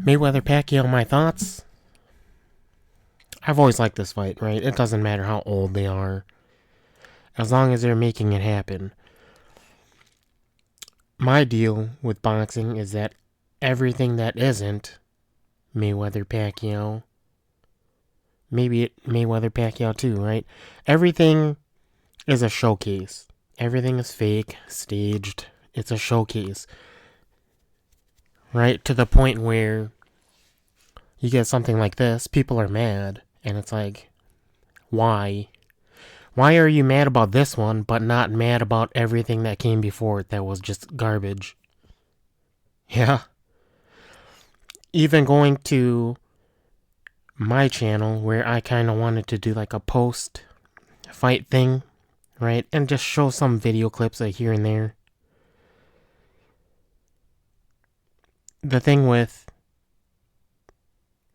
Mayweather Pacquiao, my thoughts? I've always liked this fight, right? It doesn't matter how old they are, as long as they're making it happen. My deal with boxing is that everything that isn't Mayweather Pacquiao, maybe Mayweather Pacquiao too, right? Everything is a showcase. Everything is fake, staged. It's a showcase, right? To the point where you get something like this, people are mad, and it's like, why? Why are you mad about this one, but not mad about everything that came before it that was just garbage? Yeah. Even going to my channel where I kind of wanted to do like a post fight thing, right? And just show some video clips like here and there. The thing with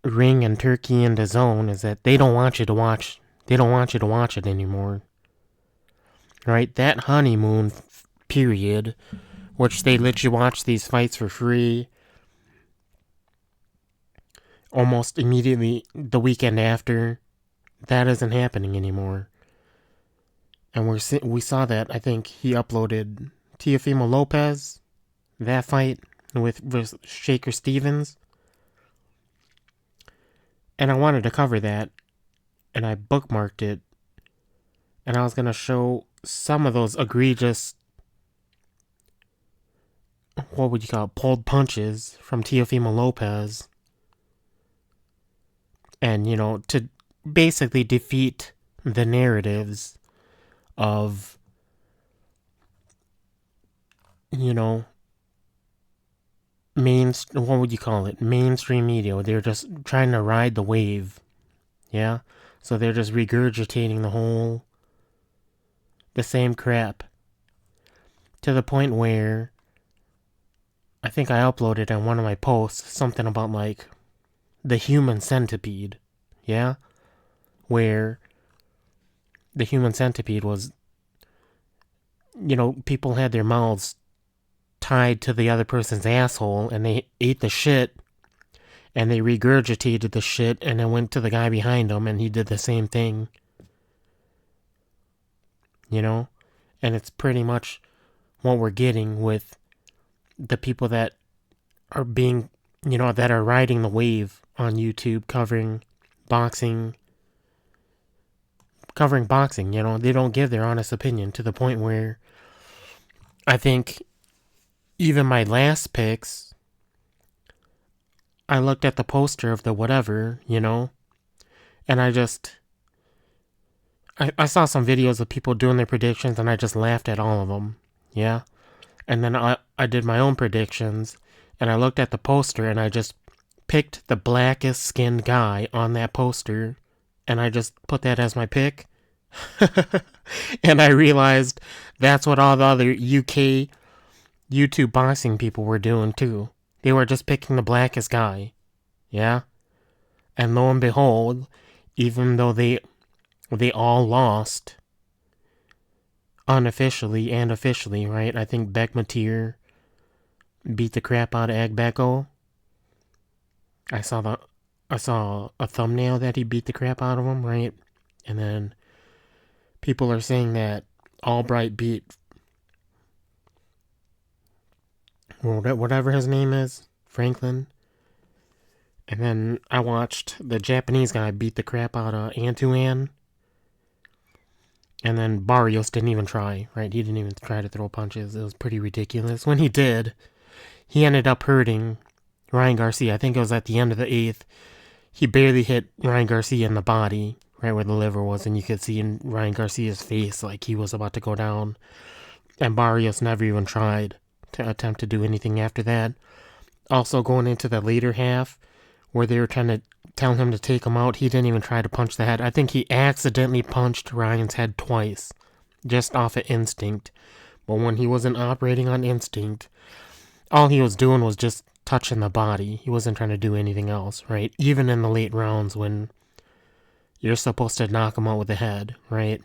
Ring and Turkey and DAZN is that they don't want you to watch it anymore. Right? That honeymoon period, which they let you watch these fights for free almost immediately the weekend after, that isn't happening anymore. And we saw that. I think he uploaded Teofimo Lopez, that fight with Shaker Stevens. And I wanted to cover that, and I bookmarked it. And I was going to show some of those egregious, what would you call it, pulled punches from Teofimo Lopez. And, to basically defeat the narratives of, what would you call it? Mainstream media. They're just trying to ride the wave. Yeah? So they're just regurgitating the same crap. To the point where I think I uploaded on one of my posts something about like the human centipede. Yeah? Where the human centipede was, people had their mouths tied to the other person's asshole and they ate the shit and they regurgitated the shit and then went to the guy behind them and he did the same thing. And it's pretty much what we're getting with the people that are being, that are riding the wave on YouTube covering boxing. They don't give their honest opinion to the point where I think even my last picks, I looked at the poster of the whatever, and I saw some videos of people doing their predictions and I just laughed at all of them. Yeah. And then I did my own predictions and I looked at the poster and I just picked the blackest skinned guy on that poster and I just put that as my pick. And I realized that's what all the other UK YouTube boxing people were doing too. They were just picking the blackest guy. Yeah? And lo and behold, even though they all lost unofficially and officially, right? I think Bekmatir beat the crap out of Agbeko. I saw a thumbnail that he beat the crap out of him, right? And then people are saying that Albright beat whatever his name is, Franklin. And then I watched the Japanese guy beat the crap out of Antuan. And then Barrios didn't even try, right? He didn't even try to throw punches. It was pretty ridiculous. When he did, he ended up hurting Ryan Garcia. I think it was at the end of the 8th. He barely hit Ryan Garcia in the body, right where the liver was, and you could see in Ryan Garcia's face like he was about to go down. And Barrios never even tried to attempt to do anything after that. Also, going into the later half, where they were trying to tell him to take him out, he didn't even try to punch the head. I think he accidentally punched Ryan's head twice, just off of instinct. But when he wasn't operating on instinct, all he was doing was just touching the body. He wasn't trying to do anything else, right? Even in the late rounds when you're supposed to knock him out with the head, right?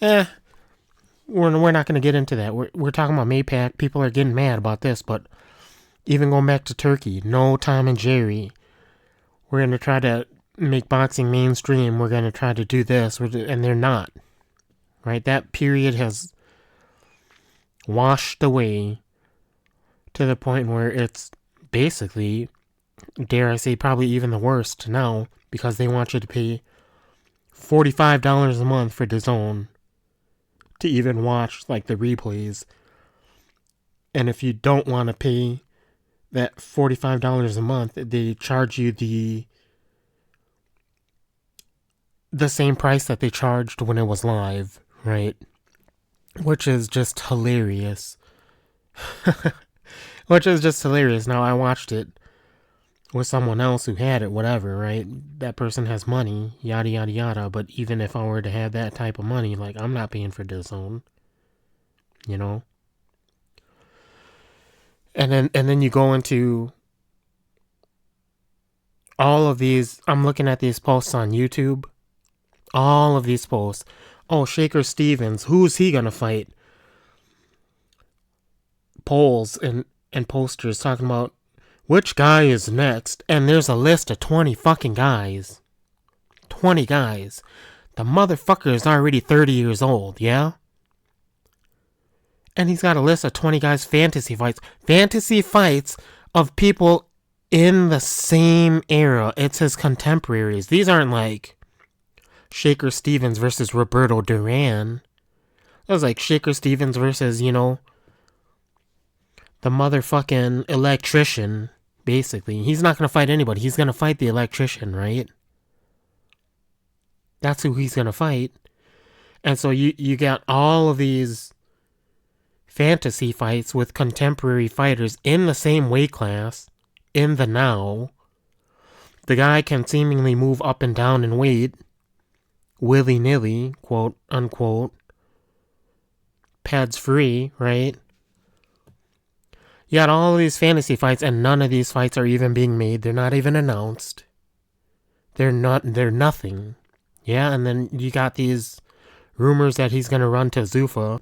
We're not going to get into that. We're talking about Maypac. People are getting mad about this, but Even going back to Turkey, no Tom and Jerry. We're going to try to make boxing mainstream. We're going to try to do this, and they're not. Right? That period has washed away to the point where it's basically, dare I say, probably even the worst now, because they want you to pay $45 a month for DAZN to even watch like the replays. And if you don't want to pay that $45 a month, they charge you the same price that they charged when it was live, right? Which is just hilarious. Which is just hilarious. Now, I watched it with someone else who had it, whatever, right? That person has money, yada, yada, yada. But even if I were to have that type of money, like, I'm not paying for DAZN, you know? And then you go into all of these. I'm looking at these posts on YouTube. All of these posts. Oh, Shaker Stevens, who's he gonna fight? Polls and posters talking about which guy is next, and there's a list of 20 fucking guys. 20 guys. The motherfucker is already 30 years old, yeah? And he's got a list of 20 guys' fantasy fights. Fantasy fights of people in the same era. It's his contemporaries. These aren't like Shaker Stevens versus Roberto Duran. It was like Shaker Stevens versus, you know, the motherfucking electrician, basically. He's not going to fight anybody. He's going to fight the electrician, right? That's who he's going to fight. And so you got all of these fantasy fights with contemporary fighters in the same weight class, in the now. The guy can seemingly move up and down in weight, willy-nilly, quote, unquote. Pads free, right? You got all of these fantasy fights, and none of these fights are even being made. They're not even announced. They're nothing. Yeah, and then you got these rumors that he's going to run to Zuffa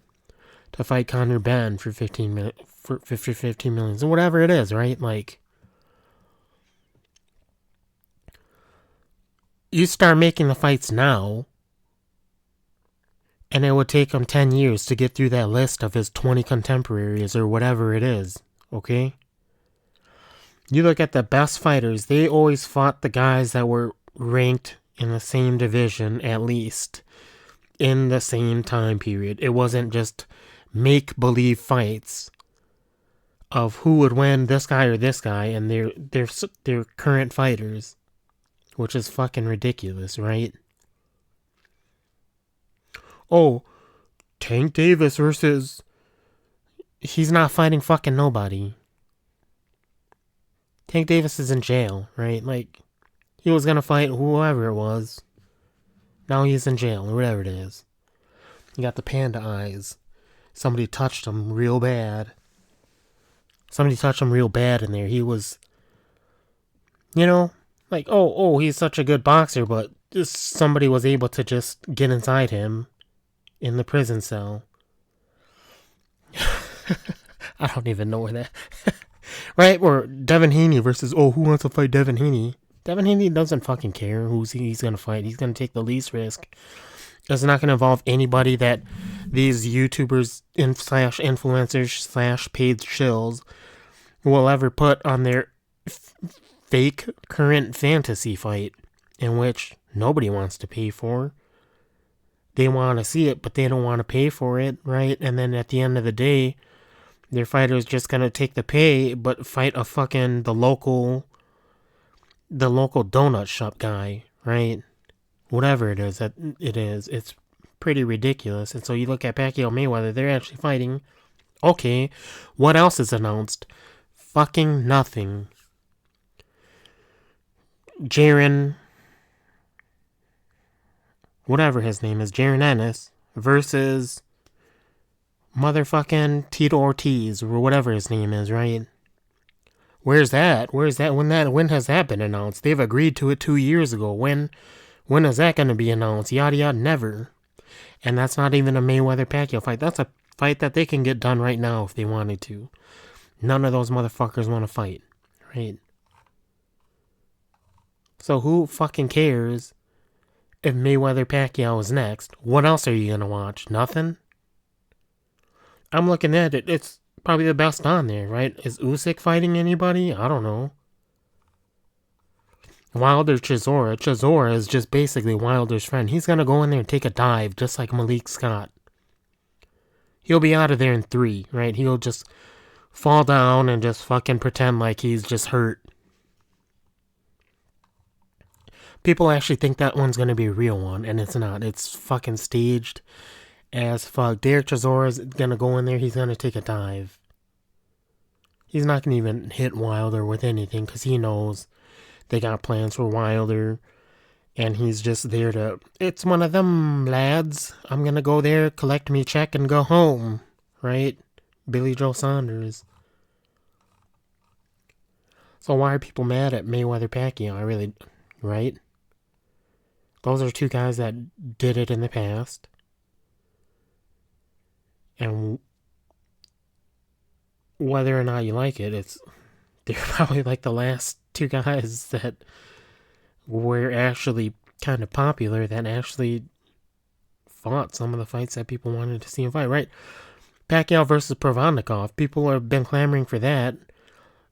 to fight Conor Benn for 15 million, or whatever it is, right? Like, you start making the fights now, and it would take him 10 years to get through that list of his 20 contemporaries or whatever it is, okay? You look at the best fighters, they always fought the guys that were ranked in the same division, at least, in the same time period. It wasn't just make-believe fights of who would win, this guy or this guy, and they're current fighters, which is fucking ridiculous, right? Oh, Tank Davis versus... He's not fighting fucking nobody. Tank Davis is in jail, right? Like, he was gonna fight whoever it was. Now he's in jail, or whatever it is. He got the panda eyes. Somebody touched him real bad. Somebody touched him real bad in there. He was, you know, like, oh, he's such a good boxer, but just somebody was able to just get inside him in the prison cell. I don't even know where that... right? Or Devin Haney versus, who wants to fight Devin Haney? Devin Haney doesn't fucking care who he's going to fight. He's going to take the least risk. It's not going to involve anybody that these YouTubers slash influencers slash paid shills will ever put on their fake current fantasy fight, in which nobody wants to pay for. They want to see it, but they don't want to pay for it, right? And then at the end of the day, their fighter's just going to take the pay, but fight a fucking the local donut shop guy, right? Whatever it is that it is, it's pretty ridiculous. And so you look at Pacquiao Mayweather, they're actually fighting. Okay, what else is announced? Fucking nothing. Jaron, whatever his name is, Jaron Ennis versus motherfucking Tito Ortiz, or whatever his name is, right? Where's that? When has that been announced? They've agreed to it 2 years ago. When is that going to be announced? Yada yada, never. And that's not even a Mayweather Pacquiao fight. That's a fight that they can get done right now if they wanted to. None of those motherfuckers want to fight, right? So who fucking cares if Mayweather Pacquiao is next? What else are you gonna watch? Nothing? I'm looking at it. It's probably the best on there, right? Is Usyk fighting anybody? I don't know. Wilder Chisora. Chisora is just basically Wilder's friend. He's gonna go in there and take a dive, just like Malik Scott. He'll be out of there in 3, right? He'll just fall down and just fucking pretend like he's just hurt. People actually think that one's gonna be a real one, and it's not. It's fucking staged as fuck. Derek Chisora's gonna go in there, he's gonna take a dive. He's not gonna even hit Wilder with anything, because he knows they got plans for Wilder, and he's just there to, it's one of them, lads. I'm gonna go there, collect me check, and go home, right? Billy Joe Saunders. So why are people mad at Mayweather Pacquiao? I really, right? Those are 2 guys that did it in the past. And whether or not you like it, they're probably like the last 2 guys that were actually kind of popular, that actually fought some of the fights that people wanted to see him fight, right? Pacquiao versus Provodnikov. People have been clamoring for that.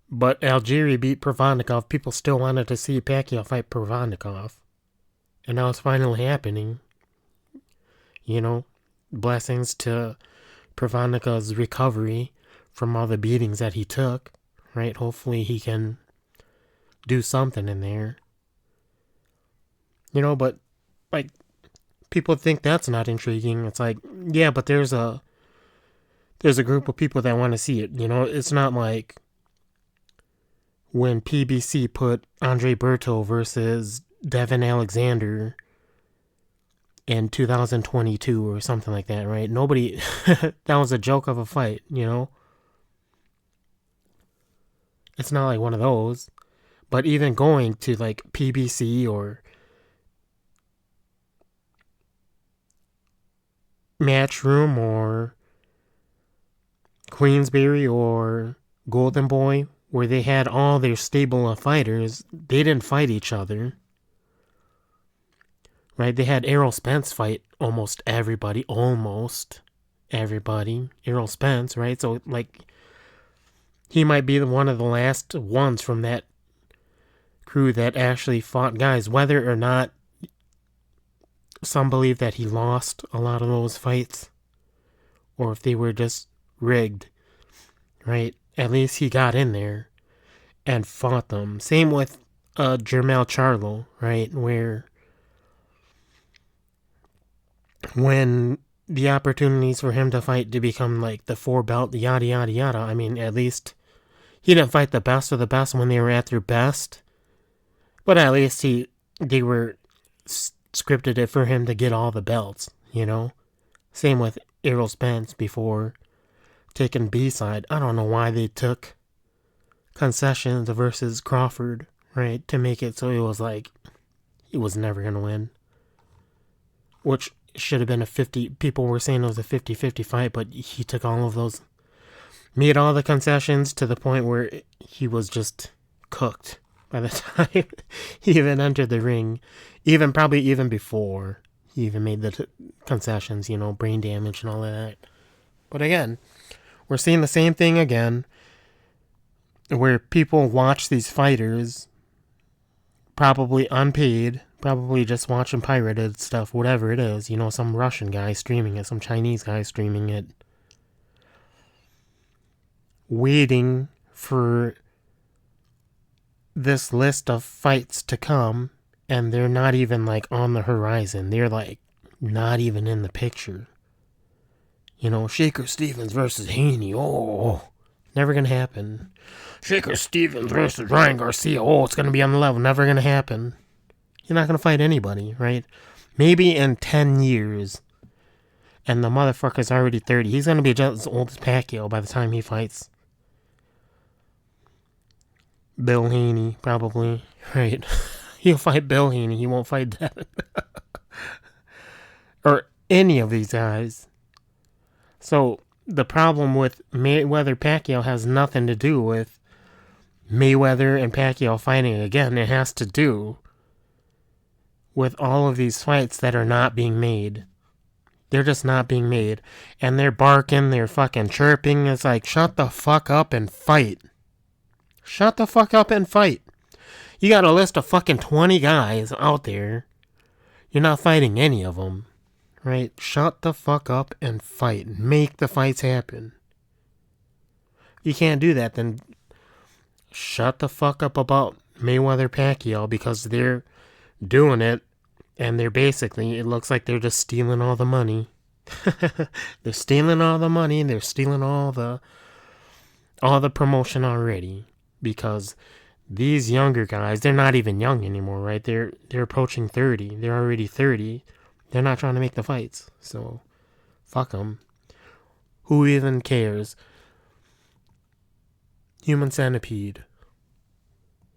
But Algieri beat Provodnikov. People still wanted to see Pacquiao fight Provodnikov. And now it's finally happening. You know, blessings to Provodnikov's recovery from all the beatings that he took, right? Hopefully he can do something in there. You know, but, like, people think that's not intriguing. It's like, yeah, but there's a group of people that want to see it. You know, it's not like when PBC put Andre Berto versus Devin Alexander in 2022 or something like that, right? Nobody, that was a joke of a fight, you know? It's not like one of those. But even going to like PBC or Matchroom or Queensberry or Golden Boy, where they had all their stable of fighters, they didn't fight each other. Right? They had Errol Spence fight almost everybody. Errol Spence, right? So, like, he might be one of the last ones from that crew that actually fought guys. Whether or not some believe that he lost a lot of those fights, or if they were just rigged, right? At least he got in there and fought them. Same with Jermell Charlo, right? Where when the opportunities for him to fight to become like the 4 belt, yada yada yada, I mean, at least he didn't fight the best of the best when they were at their best, but at least they were scripted it for him to get all the belts, you know? Same with Errol Spence before taking B-side. I don't know why they took concessions versus Crawford, right? To make it so it was like he was never going to win. Which should have been a 50. People were saying it was a 50-50 fight, but he took all of those, made all the concessions to the point where he was just cooked by the time he even entered the ring. Probably even before he even made the concessions, you know, brain damage and all of that. But again, we're seeing the same thing again, where people watch these fighters, probably unpaid, probably just watching pirated stuff, whatever it is, you know, some Russian guy streaming it, some Chinese guy streaming it, waiting for this list of fights to come, and they're not even like on the horizon. They're like not even in the picture. You know, Shaker Stevens versus Haney. Oh, never gonna happen. Shaker Stevens versus Ryan Garcia. Oh, it's gonna be on the level. Never gonna happen. You're not gonna fight anybody, right? Maybe in 10 years, and the motherfucker's already 30. He's gonna be just as old as Pacquiao by the time he fights Bill Haney, probably, right? He'll fight Bill Haney. He won't fight Devin. Or any of these guys. So the problem with Mayweather Pacquiao has nothing to do with Mayweather and Pacquiao fighting again. It has to do with all of these fights that are not being made. They're just not being made. And they're barking, they're fucking chirping. It's like, shut the fuck up and fight. Shut the fuck up and fight. You got a list of fucking 20 guys out there. You're not fighting any of them. Right? Shut the fuck up and fight. Make the fights happen. You can't do that, then shut the fuck up about Mayweather Pacquiao, because they're doing it, and they're basically, it looks like they're just stealing all the money. They're stealing all the money, and they're stealing all the promotion already, because these younger guys, they're not even young anymore, right? They're approaching 30. They're already 30. They're not trying to make the fights. So, fuck them. Who even cares? Human Centipede.